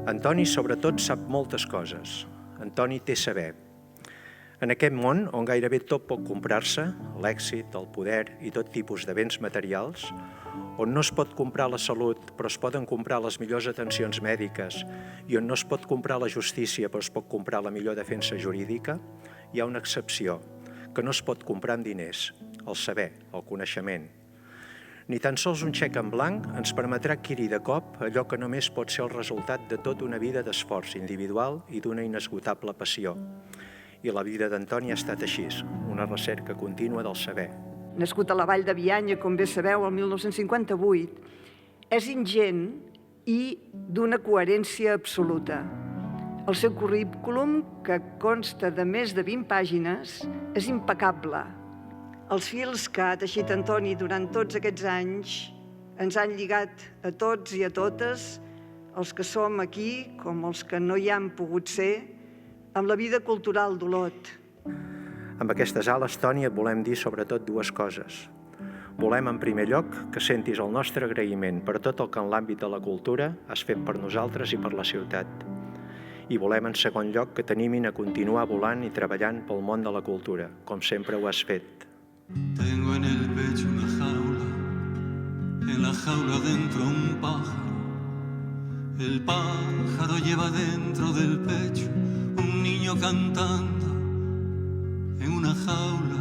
Antoni, sobretot, sap moltes coses. Antoni té saber. En aquest món, on gairebé tot pot comprar-se, l'èxit, el poder i tot tipus de béns materials, on no es pot comprar la salut però es poden comprar les millors atencions mèdiques i on no es pot comprar la justícia però es pot comprar la millor defensa jurídica, hi ha una excepció, que no es pot comprar amb diners, el saber, el coneixement. Ni tan sols un xec en blanc ens permetrà adquirir de cop allò que només pot ser el resultat de tota una vida d'esforç individual i d'una inesgotable passió. I la vida d'Antoni ha estat així, una recerca contínua del saber. Nascut a la Vall de Bianya, com bé sabeu, el 1958, és ingent i d'una coherència absoluta. El seu currículum, que consta de més de 20 pàgines, és impecable. Els fils que ha teixit Antoni durant tots aquests anys ens han lligat a tots i a totes, els que som aquí com els que no hi han pogut ser, amb la vida cultural d'Olot. Amb aquestes ales, Toni, et volem dir sobretot dues coses. Volem, en primer lloc, que sentis el nostre agraïment per tot el que en l'àmbit de la cultura has fet per nosaltres i per la ciutat. I volem, en segon lloc, que t'animin a continuar volant i treballant pel món de la cultura, com sempre ho has fet. Tengo en el pecho una jaula, en la jaula dentro un pájaro. El pájaro lleva dentro del pecho un niño cantando en una jaula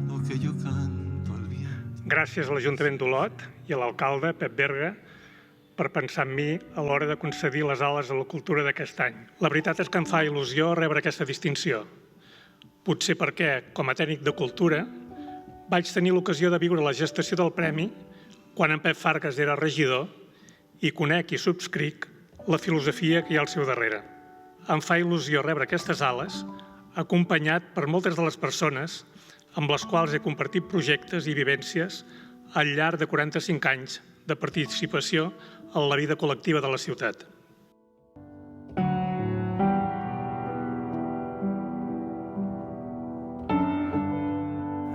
lo que yo canto al viento. Gràcies a l'Ajuntament d'Olot i a l'alcalde, Pep Berga, per pensar en mi a l'hora de concedir les ales a la cultura d'aquest any. La veritat és que em fa il·lusió rebre aquesta distinció. Potser perquè, com a tècnic de cultura, vaig tenir l'ocasió de viure la gestació del premi quan en Pep Fargas era regidor i conec i subscric la filosofia que hi ha al seu darrere. Em fa il·lusió rebre aquestes ales acompanyat per moltes de les persones amb les quals he compartit projectes i vivències al llarg de 45 anys de participació en la vida col·lectiva de la ciutat.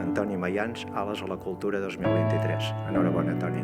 Antoni Mayans, Ales a la Cultura 2023. Enhorabona, Toni.